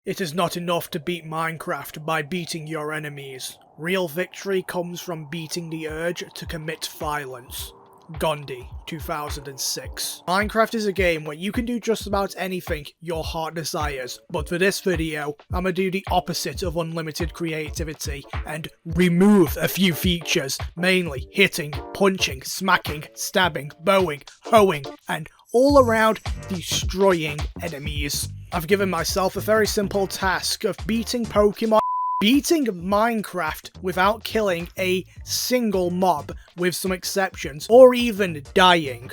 It is not enough to beat Minecraft by beating your enemies. Real victory comes from beating the urge to commit violence. Gandhi, 2006. Minecraft is a game where you can do just about anything your heart desires, but for this video, I'm gonna do the opposite of unlimited creativity and remove a few features, mainly hitting, punching, smacking, stabbing, bowing, hoeing, and all around destroying enemies. I've given myself a very simple task of beating Minecraft without killing a single mob, with some exceptions, or even dying,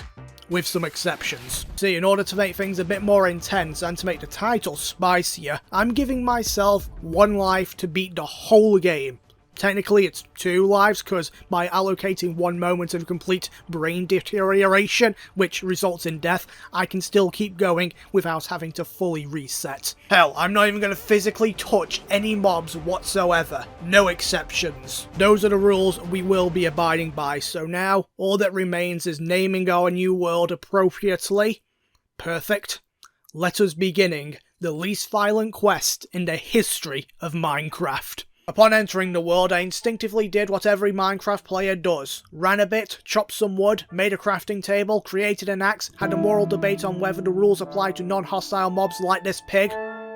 with some exceptions. See, in order to make things a bit more intense and to make the title spicier, I'm giving myself 1 life to beat the whole game. Technically it's 2 lives, because by allocating 1 moment of complete brain deterioration, which results in death, I can still keep going without having to fully reset. Hell, I'm not even going to physically touch any mobs whatsoever. No exceptions. Those are the rules we will be abiding by, so now all that remains is naming our new world appropriately. Perfect. Let us beginning the least violent quest in the history of Minecraft. Upon entering the world, I instinctively did what every Minecraft player does. Ran a bit, chopped some wood, made a crafting table, created an axe, had a moral debate on whether the rules apply to non-hostile mobs like this pig,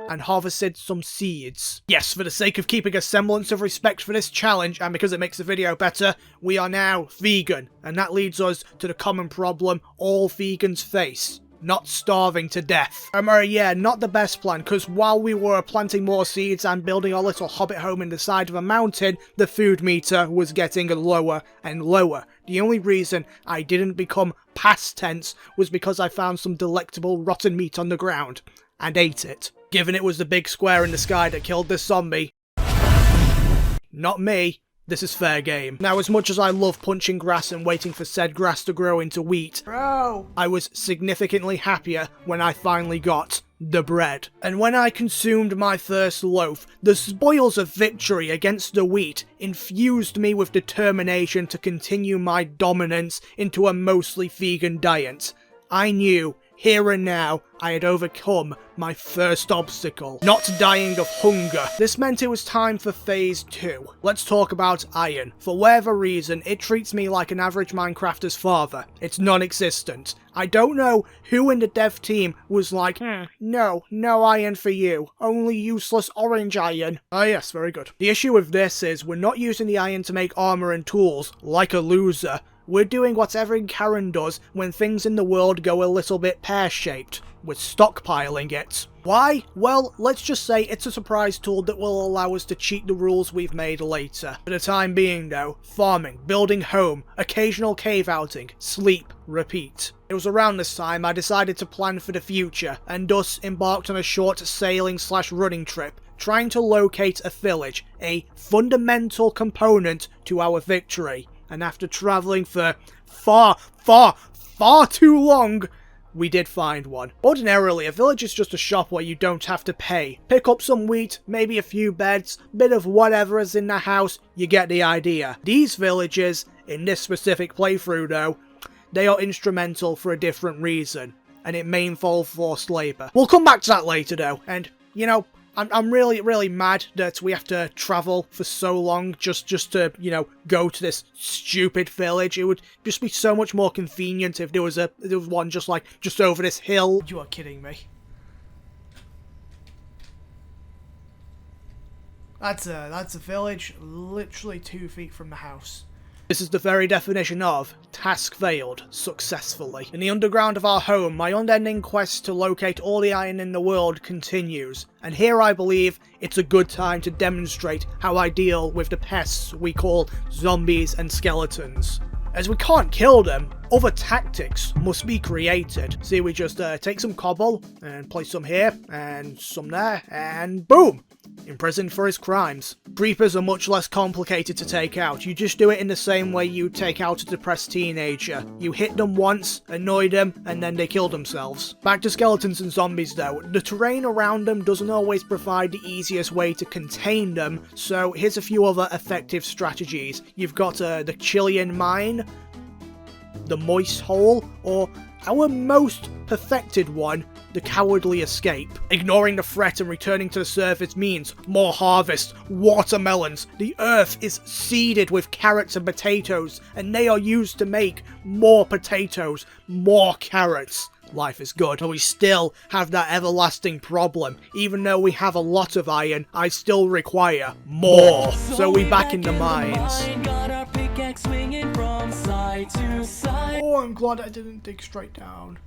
and harvested some seeds. Yes, for the sake of keeping a semblance of respect for this challenge, and because it makes the video better, we are now vegan. And that leads us to the common problem all vegans face. Not starving to death. Yeah, not the best plan, because while we were planting more seeds and building our little hobbit home in the side of a mountain, the food meter was getting lower and lower. The only reason I didn't become past tense was because I found some delectable rotten meat on the ground, and ate it. Given it was the big square in the sky that killed this zombie, not me, this is fair game. Now, as much as I love punching grass and waiting for said grass to grow into wheat, I was significantly happier when I finally got the bread. And when I consumed my first loaf, the spoils of victory against the wheat infused me with determination to continue my dominance into a mostly vegan diet. I knew, here and now, I had overcome my first obstacle, not dying of hunger. This meant it was time for phase 2. Let's talk about iron. For whatever reason, it treats me like an average Minecrafter's father. It's non-existent. I don't know who in the dev team was like, no iron for you, only useless orange iron. Ah yes, very good. The issue with this is we're not using the iron to make armor and tools, like a loser. We're doing what every Karen does when things in the world go a little bit pear-shaped. We're stockpiling it. Why? Well, let's just say it's a surprise tool that will allow us to cheat the rules we've made later. For the time being though, farming, building home, occasional cave outing, sleep, repeat. It was around this time I decided to plan for the future, and thus embarked on a short sailing/running trip, trying to locate a village, a fundamental component to our victory. And after travelling for far too long, we did find one. Ordinarily, a village is just a shop where you don't have to pay. Pick up some wheat, maybe a few beds, bit of whatever is in the house, you get the idea. These villages, in this specific playthrough though, they are instrumental for a different reason, and it may involve forced labour. We'll come back to that later though, and, you know, I'm really mad that we have to travel for so long just to, you know, go to this stupid village. It would just be so much more convenient if there was one just over this hill. You are kidding me. That's a village literally 2 feet from the house. This is the very definition of task failed successfully. In the underground of our home, my unending quest to locate all the iron in the world continues, and here I believe it's a good time to demonstrate how I deal with the pests we call zombies and skeletons. As we can't kill them, other tactics must be created. See, we just take some cobble and place some here and some there, and boom! Imprisoned for his crimes. Creepers are much less complicated to take out. You just do it in the same way you take out a depressed teenager. You hit them once, annoy them, and then they kill themselves. Back to skeletons and zombies though. The terrain around them doesn't always provide the easiest way to contain them, so here's a few other effective strategies. You've got the Chilean Mine, the Moist Hole, or our most perfected one, the cowardly escape. Ignoring the threat and returning to the surface means more harvest, watermelons. The earth is seeded with carrots and potatoes, and they are used to make more potatoes, more carrots. Life is good, but we still have that everlasting problem. Even though we have a lot of iron, I still require more. So we back in the mines. Oh, I'm glad I didn't dig straight down.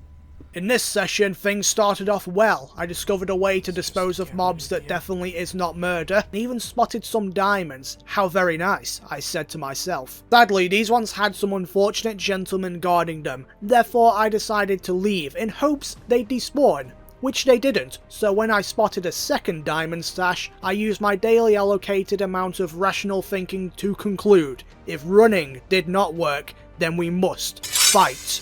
In this session, things started off well. I discovered a way to dispose of mobs that definitely is not murder, and even spotted some diamonds. How very nice, I said to myself. Sadly, these ones had some unfortunate gentlemen guarding them, therefore I decided to leave in hopes they'd despawn. Which they didn't, so when I spotted a second diamond stash, I used my daily allocated amount of rational thinking to conclude, if running did not work, then we must fight.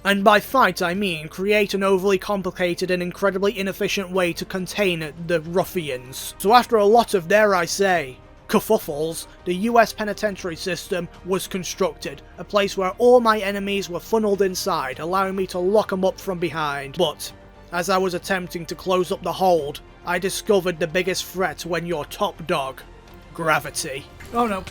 And by fight I mean create an overly complicated and incredibly inefficient way to contain the ruffians. So after a lot of, dare I say, kerfuffles, the US penitentiary system was constructed, a place where all my enemies were funneled inside, allowing me to lock them up from behind. But as I was attempting to close up the hold, I discovered the biggest threat when you're top dog. Gravity. Oh no,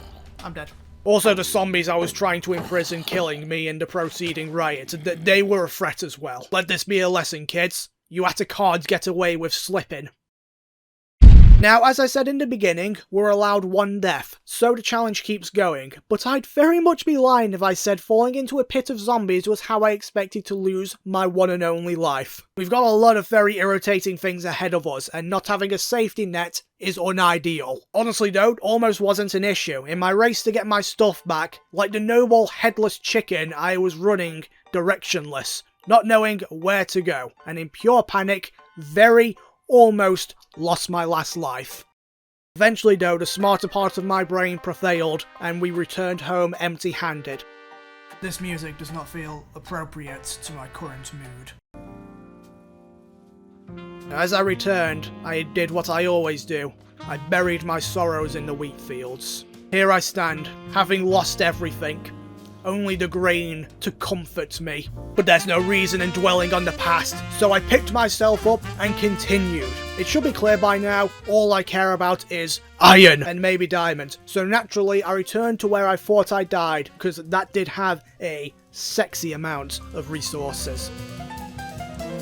I'm dead. Also the zombies I was trying to imprison killing me in the proceeding riot, they were a threat as well. Let this be a lesson, kids. You had to can't get away with slipping. Now, as I said in the beginning, we're allowed one death, so the challenge keeps going, but I'd very much be lying if I said falling into a pit of zombies was how I expected to lose my one and only life. We've got a lot of very irritating things ahead of us, and not having a safety net is unideal. Honestly though, almost wasn't an issue. In my race to get my stuff back, like the noble headless chicken, I was running directionless, not knowing where to go, and in pure panic, almost lost my last life. Eventually though, the smarter part of my brain prevailed, and we returned home empty-handed. This music does not feel appropriate to my current mood. As I returned, I did what I always do. I buried my sorrows in the wheat fields. Here I stand, having lost everything. Only the grain to comfort me. But there's no reason in dwelling on the past, so I picked myself up and continued. It should be clear by now, all I care about is iron and maybe diamond. So naturally, I returned to where I thought I died, because that did have a sexy amount of resources.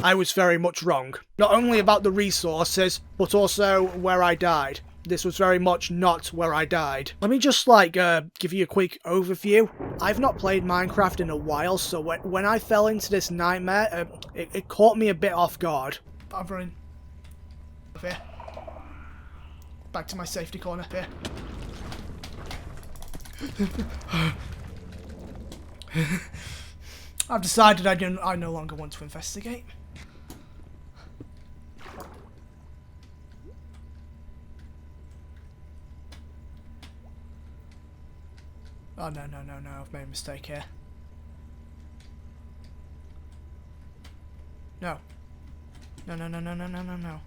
I was very much wrong. Not only about the resources, but also where I died. This was very much not where I died. Let me just, give you a quick overview. I've not played Minecraft in a while, so when I fell into this nightmare, it caught me a bit off guard. I'm running. Over here. Back to my safety corner. Here. I've decided I no longer want to investigate. Oh, no, I've made a mistake here. No. No.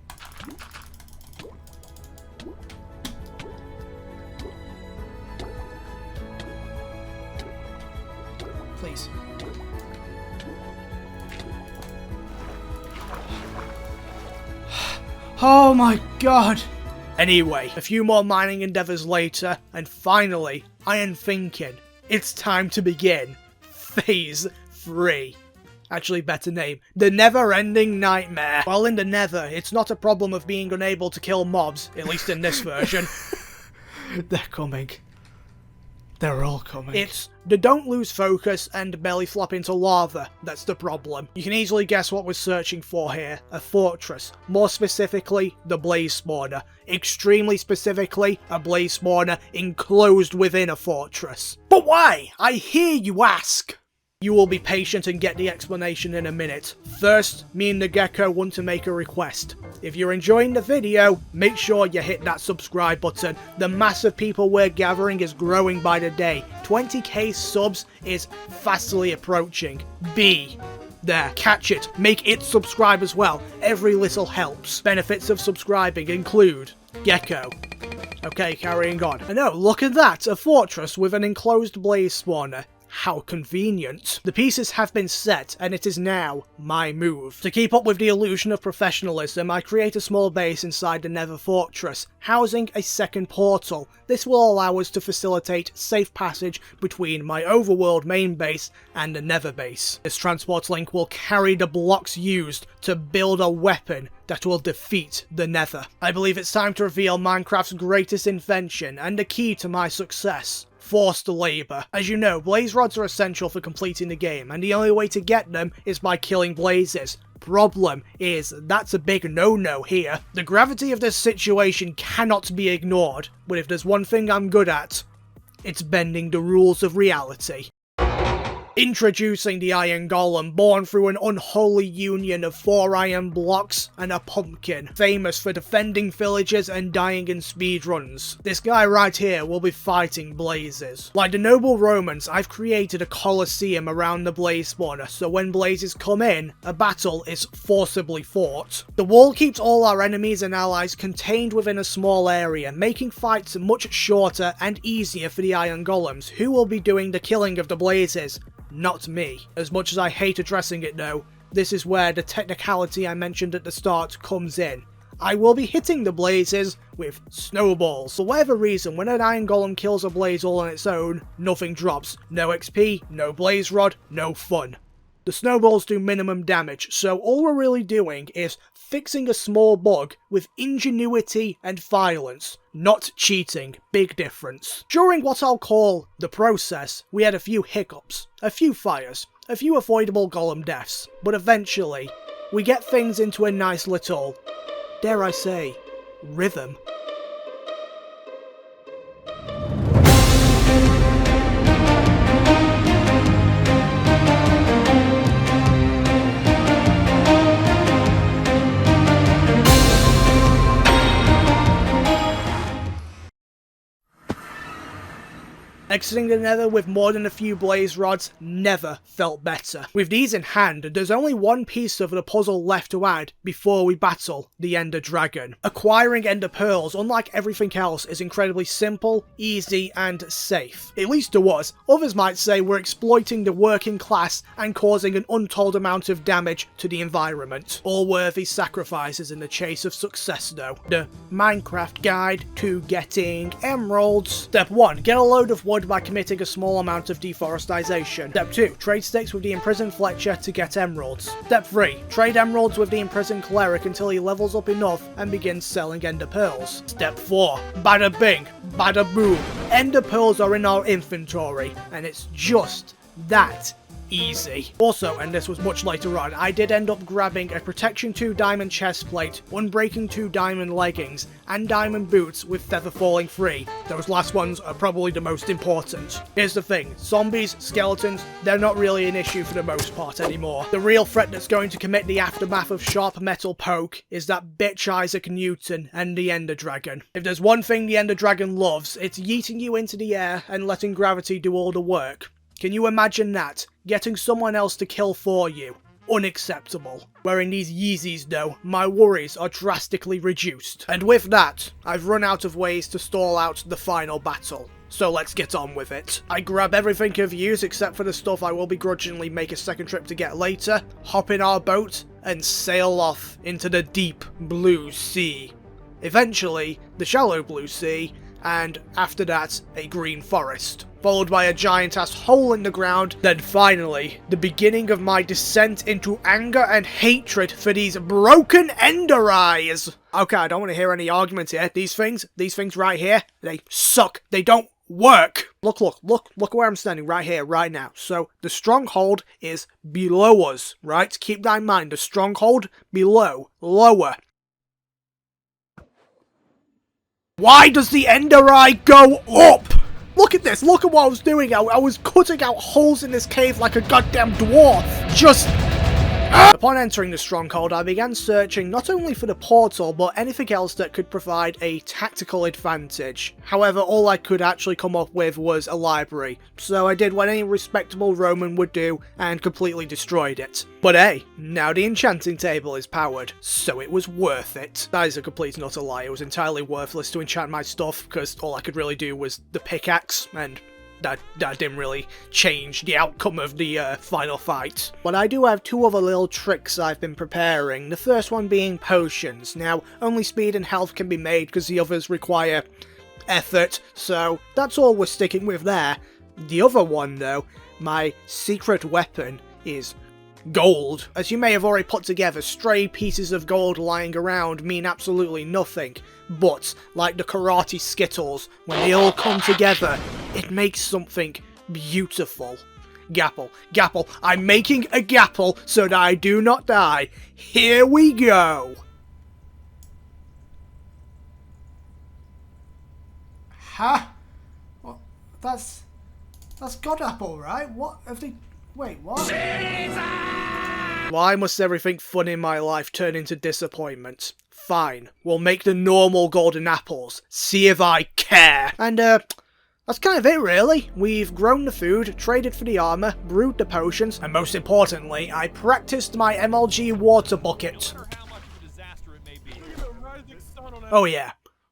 Please. Oh my god! Anyway, a few more mining endeavours later, and finally, I am thinking, it's time to begin Phase 3. Actually, better name, the never-ending nightmare. While in the nether, it's not a problem of being unable to kill mobs, at least in this version. They're coming. They're all coming. It's the don't lose focus and belly flop into lava that's the problem. You can easily guess what we're searching for here. A fortress. More specifically, the blaze spawner. Extremely specifically, a blaze spawner enclosed within a fortress. But why? I hear you ask. You will be patient and get the explanation in a minute. First, me and the gecko want to make a request. If you're enjoying the video, make sure you hit that subscribe button. The mass of people we're gathering is growing by the day. 20k subs is fastly approaching. Be there. Catch it. Make it subscribe as well. Every little helps. Benefits of subscribing include gecko. Okay, carrying on. And oh, look at that. A fortress with an enclosed blaze spawner. How convenient. The pieces have been set, and it is now my move. To keep up with the illusion of professionalism, I create a small base inside the Nether Fortress, housing a second portal. This will allow us to facilitate safe passage between my overworld main base and the Nether base. This transport link will carry the blocks used to build a weapon that will defeat the Nether. I believe it's time to reveal Minecraft's greatest invention and the key to my success. Forced labour. As you know, blaze rods are essential for completing the game, and the only way to get them is by killing blazes. Problem is, that's a big no-no here. The gravity of this situation cannot be ignored, but if there's one thing I'm good at, it's bending the rules of reality. Introducing the Iron Golem, born through an unholy union of 4 iron blocks and a pumpkin, famous for defending villages and dying in speedruns. This guy right here will be fighting blazes. Like the noble Romans, I've created a colosseum around the blaze spawner, so when blazes come in, a battle is forcibly fought. The wall keeps all our enemies and allies contained within a small area, making fights much shorter and easier for the Iron Golems, who will be doing the killing of the blazes. Not me. As much as I hate addressing it though, this is where the technicality I mentioned at the start comes in. I will be hitting the blazes with snowballs. For whatever reason, when an Iron Golem kills a blaze all on its own, nothing drops. No XP, no blaze rod, no fun. The snowballs do minimum damage, so all we're really doing is fixing a small bug with ingenuity and violence, not cheating. Big difference. During what I'll call the process, we had a few hiccups, a few fires, a few avoidable golem deaths, but eventually, we get things into a nice little, dare I say, rhythm. Exiting the Nether with more than a few blaze rods never felt better. With these in hand, there's only one piece of the puzzle left to add before we battle the Ender Dragon. Acquiring Ender Pearls, unlike everything else, is incredibly simple, easy, and safe. At least to us. Others might say we're exploiting the working class and causing an untold amount of damage to the environment. All worthy sacrifices in the chase of success though. The Minecraft Guide to Getting Emeralds. Step 1. Get a load of wood by committing a small amount of deforestation. Step 2. Trade sticks with the imprisoned Fletcher to get emeralds. Step 3. Trade emeralds with the imprisoned Cleric until he levels up enough and begins selling Ender Pearls. Step 4. Bada bing, bada boom. Ender Pearls are in our inventory, and it's just that easy. Also, and this was much later on, I did end up grabbing a Protection 2 diamond chestplate, Unbreaking 2 diamond leggings, and diamond boots with feather falling free. Those last ones are probably the most important. Here's the thing, zombies, skeletons, they're not really an issue for the most part anymore. The real threat that's going to commit the aftermath of Sharp Metal Poke is that bitch Isaac Newton and the Ender Dragon. If there's one thing the Ender Dragon loves, it's yeeting you into the air and letting gravity do all the work. Can you imagine that? Getting someone else to kill for you. Unacceptable. Wearing these Yeezys though, my worries are drastically reduced. And with that, I've run out of ways to stall out the final battle. So let's get on with it. I grab everything of use except for the stuff I will begrudgingly make a second trip to get later, hop in our boat, and sail off into the deep blue sea. Eventually, the shallow blue sea, and after that, a green forest, followed by a giant-ass hole in the ground, then finally, the beginning of my descent into anger and hatred for these broken Ender Eyes. Okay, I don't want to hear any arguments here. These things right here, they suck. They don't work. Look where I'm standing right here, right now. So, the stronghold is below us, right? Keep that in mind, the stronghold below, lower. Why does the Ender Eye go up? Look at this, look at what I was doing. I was cutting out holes in this cave like a goddamn dwarf. Just... Upon entering the stronghold, I began searching not only for the portal, but anything else that could provide a tactical advantage. However, all I could actually come up with was a library, so I did what any respectable Roman would do and completely destroyed it. But hey, now the enchanting table is powered, so it was worth it. That is a complete and utter lie. It was entirely worthless to enchant my stuff, because all I could really do was the pickaxe, and that didn't really change the outcome of the final fight. But I do have two other little tricks I've been preparing. The first one being potions. Now, only speed and health can be made because the others require effort, so that's all we're sticking with there. The other one, though, my secret weapon is gold. As you may have already put together, stray pieces of gold lying around mean absolutely nothing, but like the karate skittles, when they all come together, it makes something beautiful. Gapple, Gapple, I'm making a Gapple so that I do not die. Here we go! Huh? What? That's God Apple, right? What have they... Wait, what? Why must everything fun in my life turn into disappointment? Fine, we'll make the normal golden apples. See if I care. And, that's kind of it, really. We've grown the food, traded for the armor, brewed the potions, and most importantly, I practiced my MLG water bucket. Oh yeah,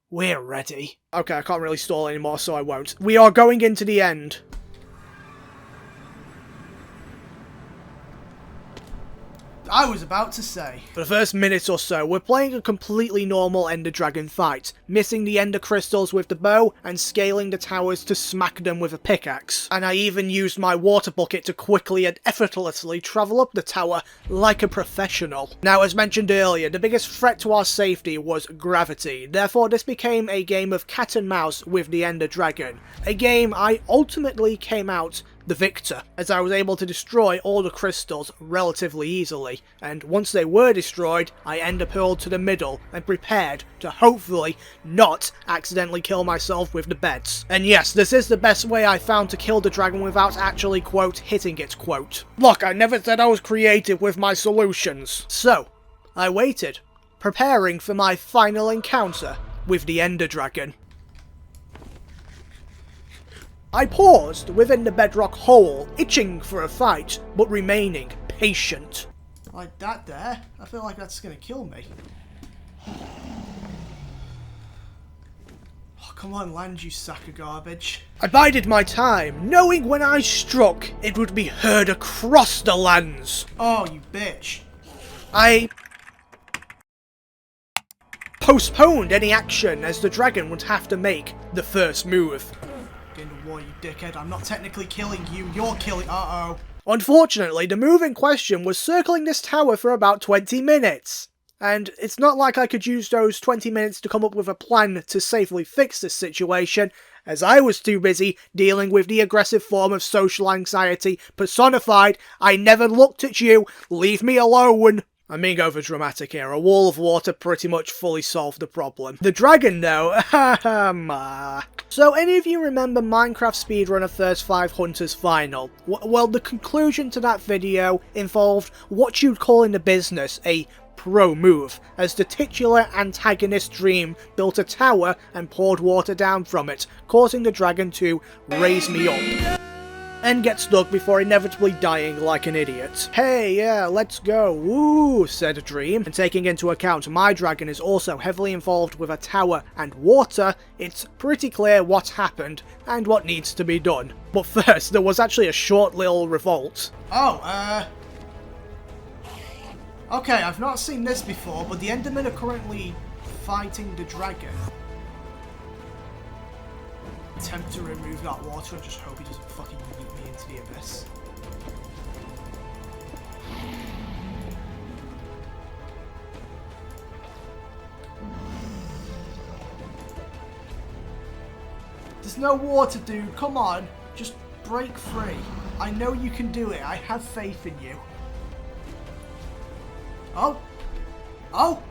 we're ready. Okay, I can't really stall anymore, so I won't. We are going into the end. I was about to say. For the first minute or so, we're playing a completely normal Ender Dragon fight, missing the Ender Crystals with the bow and scaling the towers to smack them with a pickaxe. And I even used my water bucket to quickly and effortlessly travel up the tower like a professional. Now, as mentioned earlier, the biggest threat to our safety was gravity, therefore this became a game of cat and mouse with the Ender Dragon. A game I ultimately came out the victor, as I was able to destroy all the crystals relatively easily, and once they were destroyed, I ender pearled to the middle and prepared to hopefully not accidentally kill myself with the beds. And yes, this is the best way I found to kill the dragon without actually, quote, hitting it, quote. Look, I never said I was creative with my solutions. So, I waited, preparing for my final encounter with the Ender Dragon. I paused within the bedrock hole, itching for a fight, but remaining patient. Like that there? I feel like that's gonna kill me. Oh, come on, land, you sack of garbage. I bided my time, knowing when I struck, it would be heard across the lands. Oh, you bitch. I postponed any action, as the dragon would have to make the first move. Get into war, you dickhead. I'm not technically killing you, you're killing- uh-oh. Unfortunately, the move in question was circling this tower for about 20 minutes. And it's not like I could use those 20 minutes to come up with a plan to safely fix this situation, as I was too busy dealing with the aggressive form of social anxiety personified. I never looked at you, leave me alone. I'm being over dramatic here, a wall of water pretty much fully solved the problem. The dragon though, So any of you remember Minecraft Speedrunner First 5 Hunters Final? Well, the conclusion to that video involved what you'd call in the business a pro move, as the titular antagonist Dream built a tower and poured water down from it, causing the dragon to raise me up and get stuck before inevitably dying like an idiot. Hey, yeah, let's go, woo, said Dream. And taking into account my dragon is also heavily involved with a tower and water, it's pretty clear what happened and what needs to be done. But first, there was actually a short little revolt. Oh, okay, I've not seen this before, but the Endermen are currently fighting the dragon. Attempt to remove that water and just hope he doesn't fucking yeet me into the abyss. There's no water, dude. Come on. Just break free. I know you can do it. I have faith in you. Oh. Oh.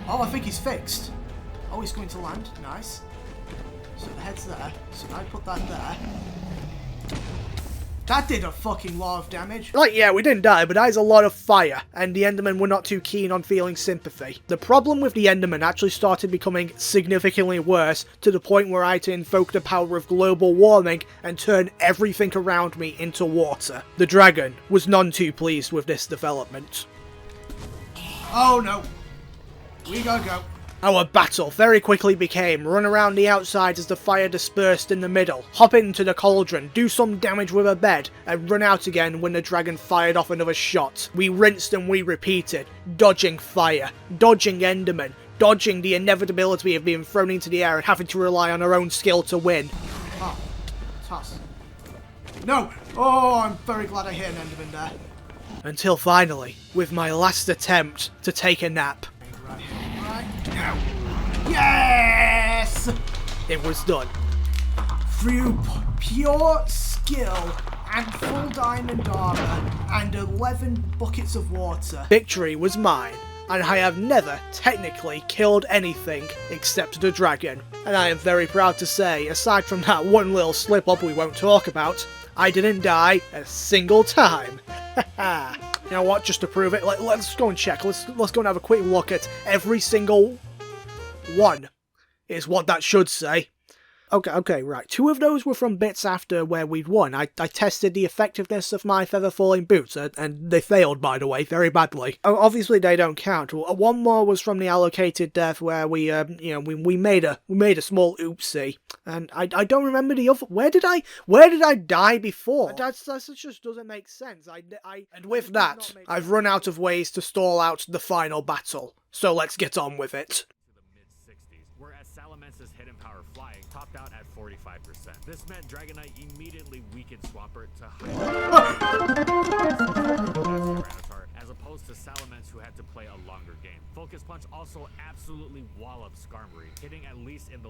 Oh, I think he's fixed. Oh, he's going to land. Nice. So the head's there, so I put that there. That did a fucking lot of damage. Like, yeah, we didn't die, but that is a lot of fire, and the Endermen were not too keen on feeling sympathy. The problem with the Endermen actually started becoming significantly worse, to the point where I had to invoke the power of global warming and turn everything around me into water. The dragon was none too pleased with this development. Oh no. We gotta go. Our battle very quickly became run around the outside as the fire dispersed in the middle, hop into the cauldron, do some damage with a bed, and run out again when the dragon fired off another shot. We rinsed and we repeated, dodging fire, dodging endermen, dodging the inevitability of being thrown into the air and having to rely on our own skill to win. Oh, toss. No! Oh, I'm very glad I hit an enderman there. Until finally, with my last attempt to take a nap. Right now. Yes! It was done. Through pure skill and full diamond armor and 11 buckets of water. Victory was mine, and I have never technically killed anything except the dragon. And I am very proud to say, aside from that one little slip up we won't talk about, I didn't die a single time. You know what, just to prove it, let's go and check. Let's go and have a quick look at every single one, is what that should say. Okay, right. 2 of those were from bits after where we'd won. I tested the effectiveness of my feather falling boots, and they failed, by the way, very badly. Obviously, they don't count. 1 more was from the allocated death where we made a small oopsie, and I don't remember the other. Where did I die before? That just doesn't make sense. And with that, I've run out of ways to stall out the final battle. So let's get on with it. Topped out at 45%. This meant Dragonite immediately weakened Swampert to high as opposed to Salamence, who had to play a longer game. Focus Punch also absolutely walloped Skarmory, hitting at least in the